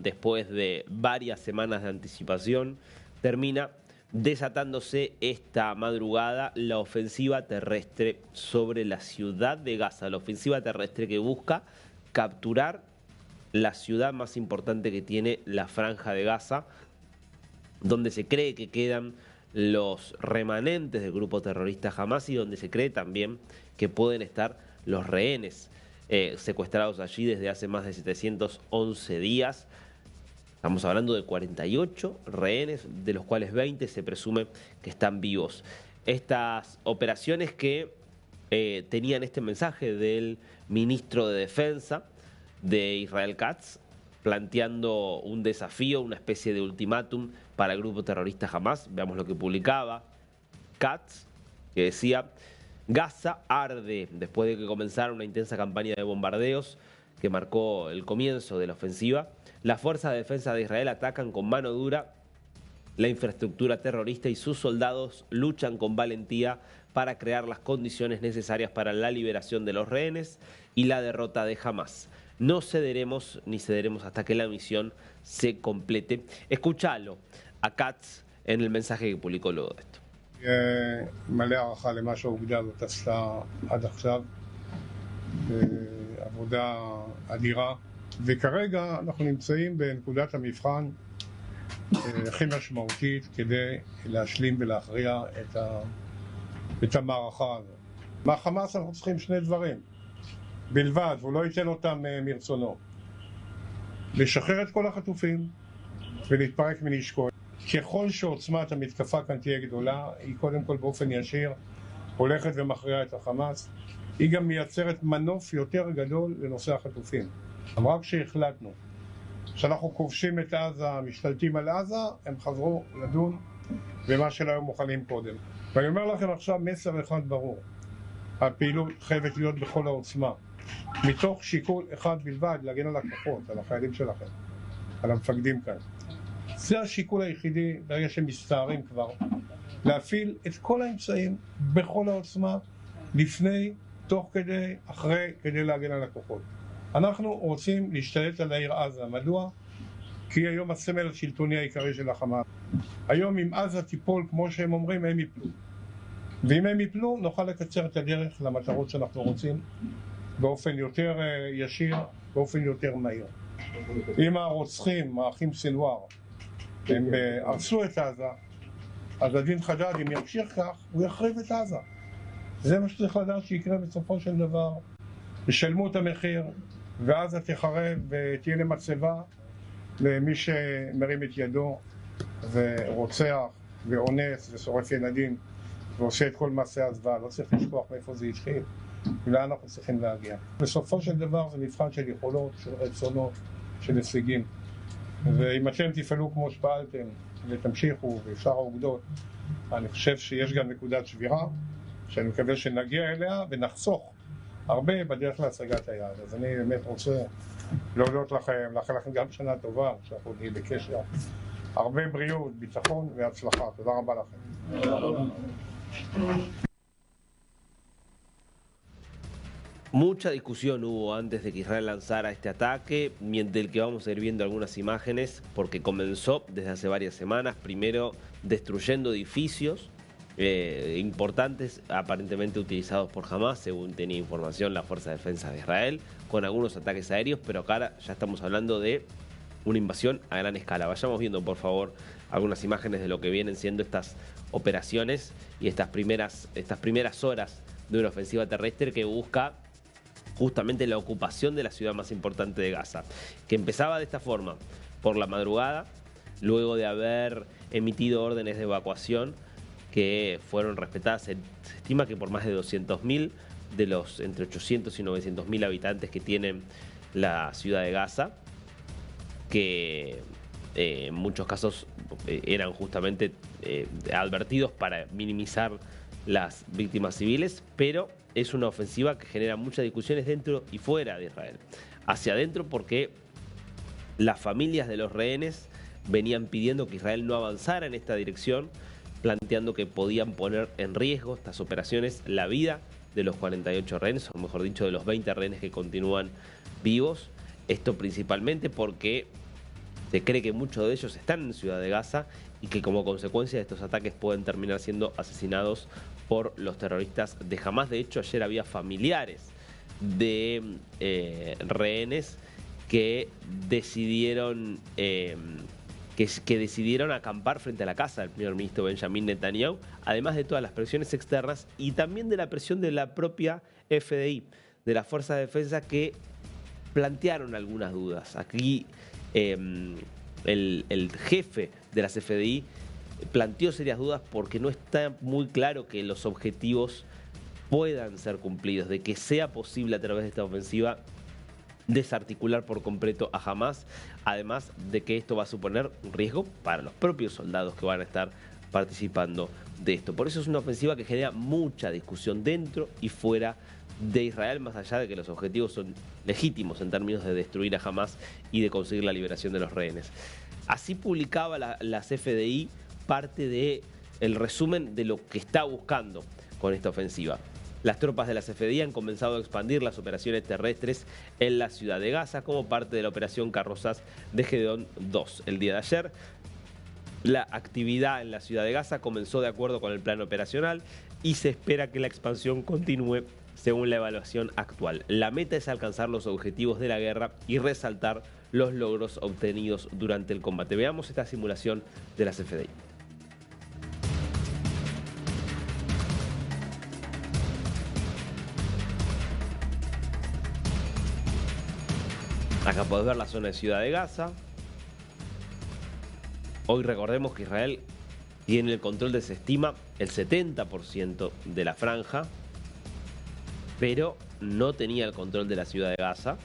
después de varias semanas de anticipación, termina desatándose esta madrugada la ofensiva terrestre sobre la ciudad de Gaza, la ofensiva terrestre que busca capturar la ciudad más importante que tiene la Franja de Gaza, donde se cree que quedan los remanentes del grupo terrorista Hamas y donde se cree también que pueden estar los rehenes secuestrados allí desde hace más de 711 días. Estamos hablando de 48 rehenes, de los cuales 20 se presume que están vivos. Estas operaciones que tenían este mensaje del ministro de Defensa de Israel Katz, planteando un desafío, una especie de ultimátum para el grupo terrorista Hamas. Veamos lo que publicaba Katz, que decía: Gaza arde después de que comenzara una intensa campaña de bombardeos que marcó el comienzo de la ofensiva. Las fuerzas de defensa de Israel atacan con mano dura la infraestructura terrorista y sus soldados luchan con valentía para crear las condiciones necesarias para la liberación de los rehenes y la derrota de Hamas. No cederemos ni cederemos hasta que la misión se complete. Escúchalo a Katz en el mensaje que publicó luego de esto. מלא הערכה למה שהאוגדה הזאת עשתה עד עכשיו, עבודה אדירה, וכרגע אנחנו נמצאים בנקודת המבחן הכי משמעותית כדי להשלים ולהכריע את המערכה הזאת. מהחמאס אנחנו צריכים שני דברים בלבד, והוא לא ייתן אותם מרצונו: לשחרר את כל החטופים ולהתפרק מנשקו. ככל שעוצמת המתקפה כאן תהיה גדולה, היא קודם כל באופן ישיר הולכת ומכריעה את החמאס. היא גם מייצרת מנוף יותר גדול לנושא החטופים. אבל רק כשהחלטנו שאנחנו כובשים את עזה, משתלטים על עזה, הם חזרו לדון במה שלא היו מוכנים קודם. ואני אומר לכם עכשיו מסר אחד ברור: הפעילות חייבת להיות בכל העוצמה, מתוך שיקול אחד בלבד, להגן על הכוחות, על החיילים שלכם, על המפקדים כאן. זה השיקול היחידי. ברגע שמסתערים כבר, להפעיל את כל האמצעים בכל העוצמה, לפני, תוך כדי, אחרי, כדי להגן על הכוחות. אנחנו רוצים להשתלט על העיר עזה. מדוע? כי היום הסמל השלטוני העיקרי של החמאס. היום אם עזה תיפול, כמו שהם אומרים, הם יפלו. ואם הם יפלו, נוכל לקצר את הדרך למטרות שאנחנו רוצים באופן יותר ישיר, באופן יותר מהיר. אם הרוצחים, האחים סנוואר, הם הרסו את עזה, אז הדין חדד, אם ימשיך כך, הוא יחריב את עזה. זה מה שצריך לדעת שיקרה בסופו של דבר. ישלמו את המחיר, ועזה תחרב ותהיה למצבה למי שמרים את ידו ורוצח ואונס ושורף ילדים ועושה את כל מעשי הזוועה. לא צריך לשכוח מאיפה זה התחיל ולאן אנחנו צריכים להגיע. בסופו של דבר זה מבחן של יכולות, של רצונות, של הישגים. ואם אתם תפעלו כמו שפעלתם ותמשיכו בשאר האוגדות, אני חושב שיש גם נקודת שבירה שאני מקווה שנגיע אליה ונחסוך הרבה בדרך להשגת היעד. אז אני באמת רוצה להודות לכם, לאחל לכם גם שנה טובה, שאנחנו נהיה בקשר. הרבה בריאות, ביטחון והצלחה. תודה רבה לכם. Mucha discusión hubo antes de que Israel lanzara este ataque, del que vamos a ir viendo algunas imágenes, porque comenzó desde hace varias semanas, primero destruyendo edificios importantes, aparentemente utilizados por Hamas, según tenía información la Fuerza de Defensa de Israel, con algunos ataques aéreos, pero acá ya estamos hablando de una invasión a gran escala. Vayamos viendo, por favor, algunas imágenes de lo que vienen siendo estas operaciones y estas primeras horas de una ofensiva terrestre que busca justamente la ocupación de la ciudad más importante de Gaza, que empezaba de esta forma, por la madrugada, luego de haber emitido órdenes de evacuación que fueron respetadas. Se estima que por más de 200.000 de los entre 800 y 900.000 habitantes que tiene la ciudad de Gaza, que en muchos casos eran justamente advertidos para minimizar las víctimas civiles, pero es una ofensiva que genera muchas discusiones dentro y fuera de Israel. Hacia adentro porque las familias de los rehenes venían pidiendo que Israel no avanzara en esta dirección, planteando que podían poner en riesgo estas operaciones la vida de los 48 rehenes, o mejor dicho, de los 20 rehenes que continúan vivos. Esto principalmente porque Se cree que muchos de ellos están en Ciudad de Gaza y que como consecuencia de estos ataques pueden terminar siendo asesinados por los terroristas de Hamás. De hecho, ayer había familiares de rehenes que decidieron que decidieron acampar frente a la casa del primer ministro Benjamín Netanyahu, además de todas las presiones externas y también de la presión de la propia FDI, de las fuerzas de defensa, que plantearon algunas dudas. Aquí el jefe de las FDI planteó serias dudas porque no está muy claro que los objetivos puedan ser cumplidos, de que sea posible a través de esta ofensiva desarticular por completo a Hamás, además de que esto va a suponer un riesgo para los propios soldados que van a estar participando de esto. Por eso es una ofensiva que genera mucha discusión dentro y fuera de Israel, más allá de que los objetivos son legítimos en términos de destruir a Hamás y de conseguir la liberación de los rehenes. Así publicaba las FDI parte del resumen de lo que está buscando con esta ofensiva. Las tropas de la CFDI han comenzado a expandir las operaciones terrestres en la ciudad de Gaza como parte de la operación Carrozas de Gedeón 2. El día de ayer, la actividad en la ciudad de Gaza comenzó de acuerdo con el plan operacional y se espera que la expansión continúe según la evaluación actual. La meta es alcanzar los objetivos de la guerra y resaltar los logros obtenidos durante el combate. Veamos esta simulación de la CFDI. Acá podés ver la zona de Ciudad de Gaza. Hoy recordemos que Israel tiene el control de, se estima, el 70% de la franja, pero no tenía el control de la Ciudad de Gaza.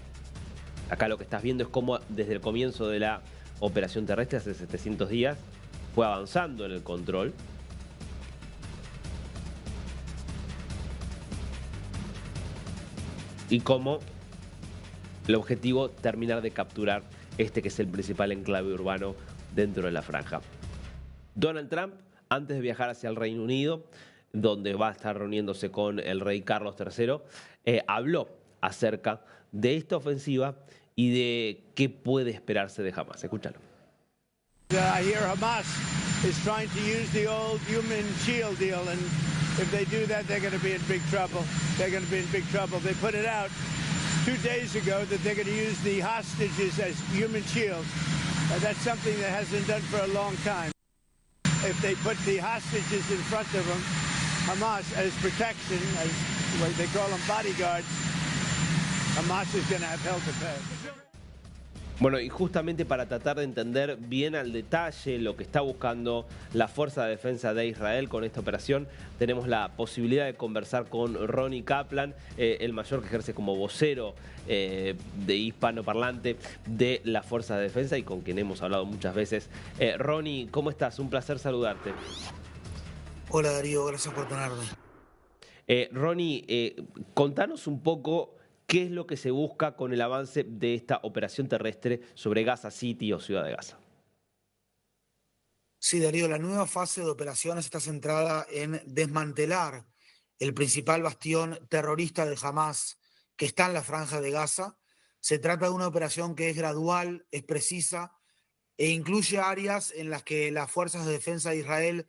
Acá lo que estás viendo es cómo desde el comienzo de la operación terrestre, hace 700 días, fue avanzando en el control. Y cómo el objetivo, terminar de capturar este que es el principal enclave urbano dentro de la franja. Donald Trump, antes de viajar hacia el Reino Unido, donde va a estar reuniéndose con el rey Carlos III, habló acerca de esta ofensiva y de qué puede esperarse de Hamás. Escúchalo. I hear Hamas is trying to use the old human shield deal, and if they do that, they're going to be in big trouble. They're going to be in big trouble. They put it out 2 days ago that they're going to use the hostages as human shields. That's something that hasn't done for a long time. If they put the hostages in front of them, Hamas as protection, as what they call them bodyguards, Hamas is going to have hell to pay. Bueno, y justamente para tratar de entender bien al detalle lo que está buscando la Fuerza de Defensa de Israel con esta operación, tenemos la posibilidad de conversar con Ronnie Kaplan, el mayor que ejerce como vocero de hispanoparlante de la Fuerza de Defensa y con quien hemos hablado muchas veces. Ronnie, ¿cómo estás? Un placer saludarte. Hola Darío, gracias por tenerme. Ronnie, contanos un poco qué es lo que se busca con el avance de esta operación terrestre sobre Gaza City o Ciudad de Gaza. Sí, Darío, la nueva fase de operaciones está centrada en desmantelar el principal bastión terrorista de Hamás que está en la franja de Gaza. Se trata de una operación que es gradual, es precisa e incluye áreas en las que las fuerzas de defensa de Israel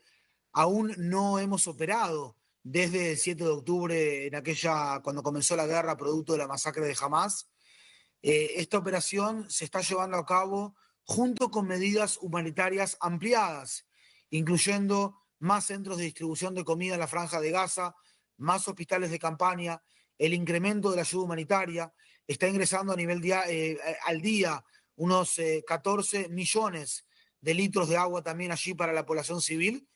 aún no hemos operado desde el 7 de octubre, cuando comenzó la guerra producto de la masacre de Hamás. Esta operación se está llevando a cabo junto con medidas humanitarias ampliadas, incluyendo más centros de distribución de comida en la franja de Gaza, más hospitales de campaña, el incremento de la ayuda humanitaria. Está ingresando a nivel al día unos 14 millones de litros de agua también allí para la población civil.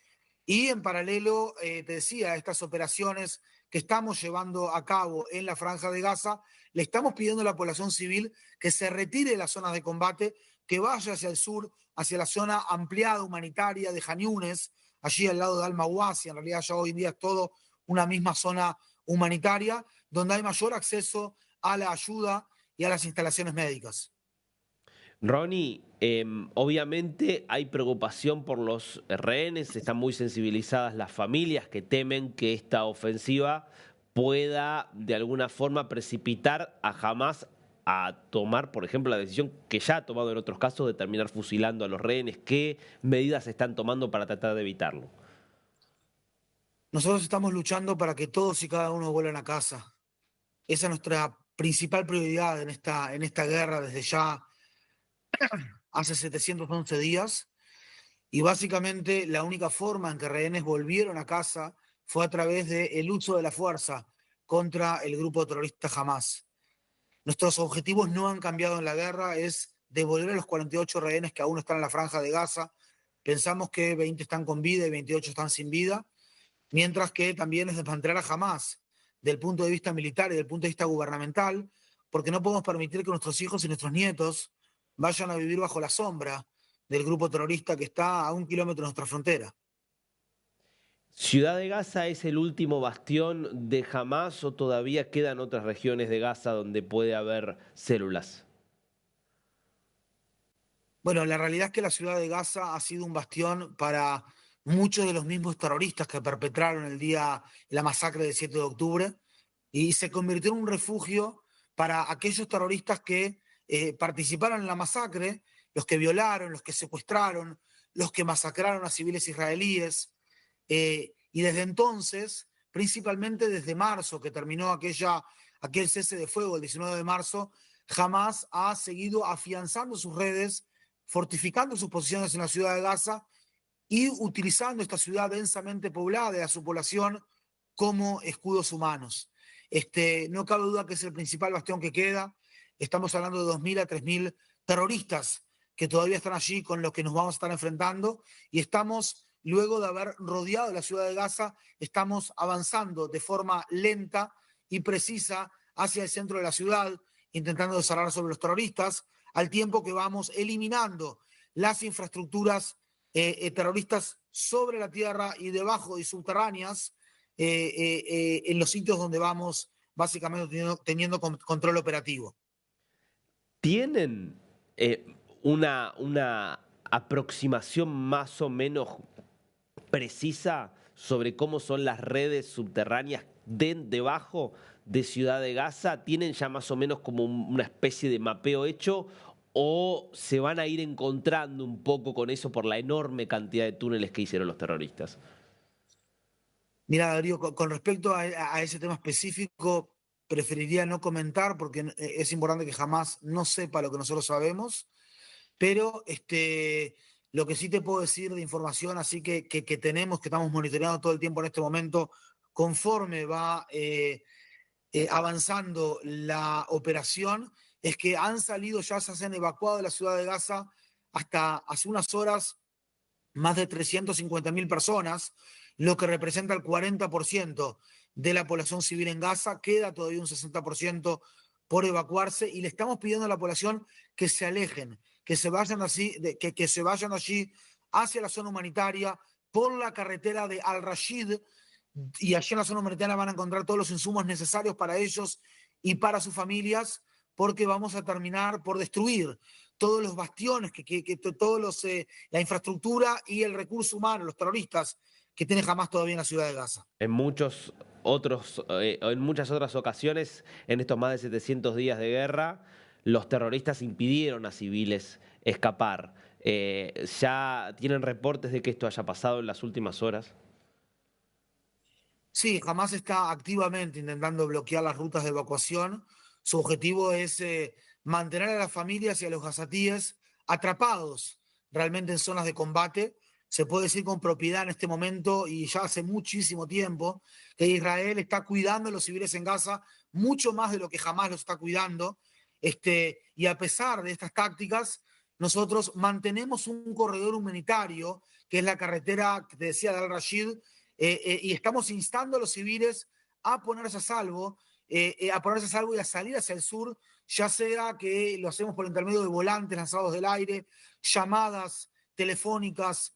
Y en paralelo, te decía, estas operaciones que estamos llevando a cabo en la franja de Gaza, le estamos pidiendo a la población civil que se retire de las zonas de combate, que vaya hacia el sur, hacia la zona ampliada humanitaria de Khan Younes, allí al lado de Al-Mawasi. En realidad ya hoy en día es todo una misma zona humanitaria, donde hay mayor acceso a la ayuda y a las instalaciones médicas. Ronnie, obviamente hay preocupación por los rehenes, están muy sensibilizadas las familias que temen que esta ofensiva pueda de alguna forma precipitar a Hamás a tomar, por ejemplo, la decisión que ya ha tomado en otros casos de terminar fusilando a los rehenes? ¿Qué medidas se están tomando para tratar de evitarlo? Nosotros estamos luchando para que todos y cada uno vuelvan a casa. Esa es nuestra principal prioridad en esta guerra desde ya hace 711 días. Y básicamente la única forma en que rehenes volvieron a casa fue a través del uso de la fuerza contra el grupo terrorista Hamas. Nuestros objetivos no han cambiado en la guerra, es devolver a los 48 rehenes que aún están en la franja de Gaza. Pensamos que 20 están con vida y 28 están sin vida, mientras que también es desmantelar a Hamas del punto de vista militar y del punto de vista gubernamental, porque no podemos permitir que nuestros hijos y nuestros nietos vayan a vivir bajo la sombra del grupo terrorista que está a 1 kilómetro de nuestra frontera. ¿Ciudad de Gaza es el último bastión de Hamás o todavía quedan otras regiones de Gaza donde puede haber células? Bueno, la realidad es que la ciudad de Gaza ha sido un bastión para muchos de los mismos terroristas que perpetraron la masacre del 7 de octubre y se convirtió en un refugio para aquellos terroristas que participaron en la masacre, los que violaron, los que secuestraron, los que masacraron a civiles israelíes. Y desde entonces, principalmente desde marzo, que terminó aquel cese de fuego el 19 de marzo, Hamas ha seguido afianzando sus redes, fortificando sus posiciones en la ciudad de Gaza y utilizando esta ciudad densamente poblada y a su población como escudos humanos. No cabe duda que es el principal bastión que queda. Estamos hablando de 2.000 a 3.000 terroristas que todavía están allí con los que nos vamos a estar enfrentando y estamos, luego de haber rodeado la ciudad de Gaza, estamos avanzando de forma lenta y precisa hacia el centro de la ciudad, intentando desarrollar sobre los terroristas, al tiempo que vamos eliminando las infraestructuras terroristas sobre la tierra y debajo y subterráneas en los sitios donde vamos básicamente teniendo control operativo. ¿Tienen una aproximación más o menos precisa sobre cómo son las redes subterráneas debajo de Ciudad de Gaza? ¿Tienen ya más o menos como una especie de mapeo hecho o se van a ir encontrando un poco con eso por la enorme cantidad de túneles que hicieron los terroristas? Mira, Darío, con respecto a ese tema específico, preferiría no comentar porque es importante que jamás no sepa lo que nosotros sabemos, pero lo que sí te puedo decir de información, así que tenemos, que estamos monitoreando todo el tiempo en este momento, conforme va avanzando la operación, es que se han evacuado de la ciudad de Gaza hasta hace unas horas más de 350.000 personas, lo que representa el 40% de la población civil en Gaza. Queda todavía un 60% por evacuarse y le estamos pidiendo a la población que se alejen, que se vayan allí hacia la zona humanitaria por la carretera de Al-Rashid, y allí en la zona humanitaria van a encontrar todos los insumos necesarios para ellos y para sus familias, porque vamos a terminar por destruir todos los bastiones, la infraestructura y el recurso humano, los terroristas que tiene Hamas todavía en la ciudad de Gaza. En muchas otras ocasiones, en estos más de 700 días de guerra, los terroristas impidieron a civiles escapar. ¿Ya tienen reportes de que esto haya pasado en las últimas horas? Sí, Hamas está activamente intentando bloquear las rutas de evacuación. Su objetivo es mantener a las familias y a los gazatíes atrapados realmente en zonas de combate. Se puede decir con propiedad en este momento y ya hace muchísimo tiempo que Israel está cuidando a los civiles en Gaza mucho más de lo que jamás los está cuidando. Y a pesar de estas tácticas, nosotros mantenemos un corredor humanitario, que es la carretera que te decía de Al-Rashid, y estamos instando a los civiles a ponerse a salvo y a salir hacia el sur, ya sea que lo hacemos por intermedio de volantes lanzados del aire, llamadas telefónicas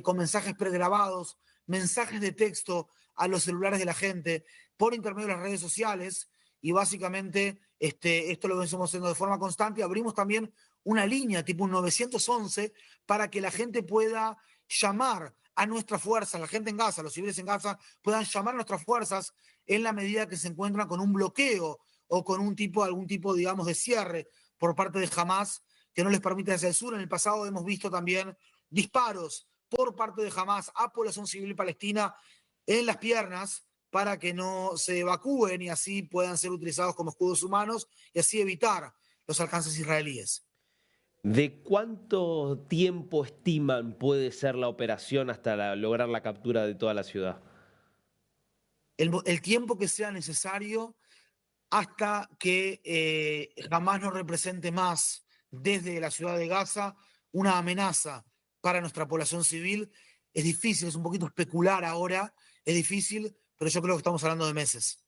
con mensajes pregrabados, mensajes de texto a los celulares de la gente, por intermedio de las redes sociales, y básicamente esto lo estamos haciendo de forma constante. Abrimos también una línea tipo un 911 para que la gente pueda llamar a nuestras fuerzas, la gente en Gaza, los civiles en Gaza, puedan llamar a nuestras fuerzas en la medida que se encuentran con un bloqueo o con algún tipo, digamos, de cierre por parte de Hamás que no les permite hacia el sur. En el pasado hemos visto también disparos por parte de Hamás a población civil palestina en las piernas para que no se evacúen y así puedan ser utilizados como escudos humanos y así evitar los alcances israelíes. ¿De cuánto tiempo estiman puede ser la operación hasta lograr la captura de toda la ciudad? El tiempo que sea necesario hasta que Hamás no represente más desde la ciudad de Gaza una amenaza para nuestra población civil. Es difícil, es un poquito especular ahora, es difícil, pero yo creo que estamos hablando de meses.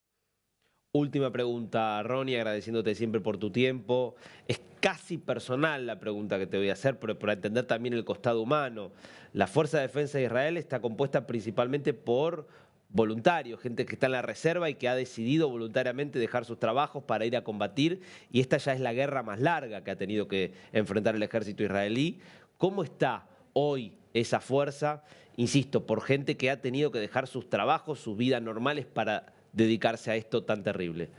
Última pregunta, Ronnie, agradeciéndote siempre por tu tiempo. Es casi personal la pregunta que te voy a hacer, pero para entender también el costado humano. La Fuerza de Defensa de Israel está compuesta principalmente por voluntarios, gente que está en la reserva y que ha decidido voluntariamente dejar sus trabajos para ir a combatir. Y esta ya es la guerra más larga que ha tenido que enfrentar el ejército israelí. ¿Cómo está hoy esa fuerza? Insisto, por gente que ha tenido que dejar sus trabajos, sus vidas normales para dedicarse a esto tan terrible.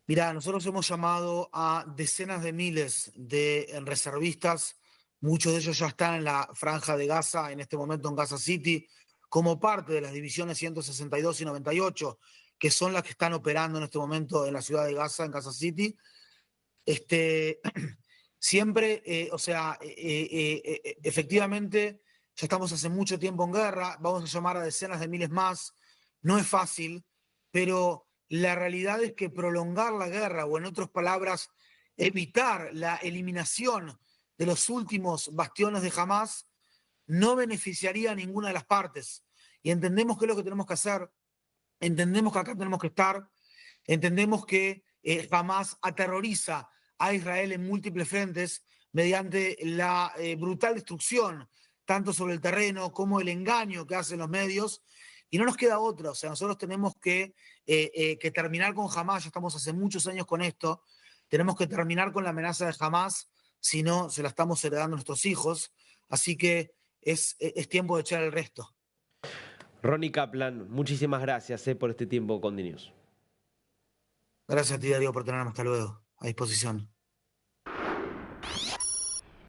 Mirá, nosotros hemos llamado a decenas de miles de reservistas, muchos de ellos ya están en la franja de Gaza, en este momento en Gaza City, como parte de las divisiones 162 y 98, que son las que están operando en este momento en la ciudad de Gaza, en Gaza City. Siempre, efectivamente, ya estamos hace mucho tiempo en guerra, vamos a llamar a decenas de miles más, no es fácil, pero la realidad es que prolongar la guerra, o en otras palabras, evitar la eliminación de los últimos bastiones de Hamás, no beneficiaría a ninguna de las partes. Y entendemos qué es lo que tenemos que hacer, entendemos que acá tenemos que estar, entendemos que Hamás aterroriza a Israel en múltiples frentes mediante la brutal destrucción, tanto sobre el terreno como el engaño que hacen los medios, y no nos queda otra. O sea, nosotros tenemos que terminar con Hamás, ya estamos hace muchos años con esto, tenemos que terminar con la amenaza de Hamás, si no, se la estamos heredando a nuestros hijos, así que es tiempo de echar el resto. Ronnie Kaplan, muchísimas gracias por este tiempo con DNews. Gracias a ti, Darío, por tenerme. Hasta luego. A disposición.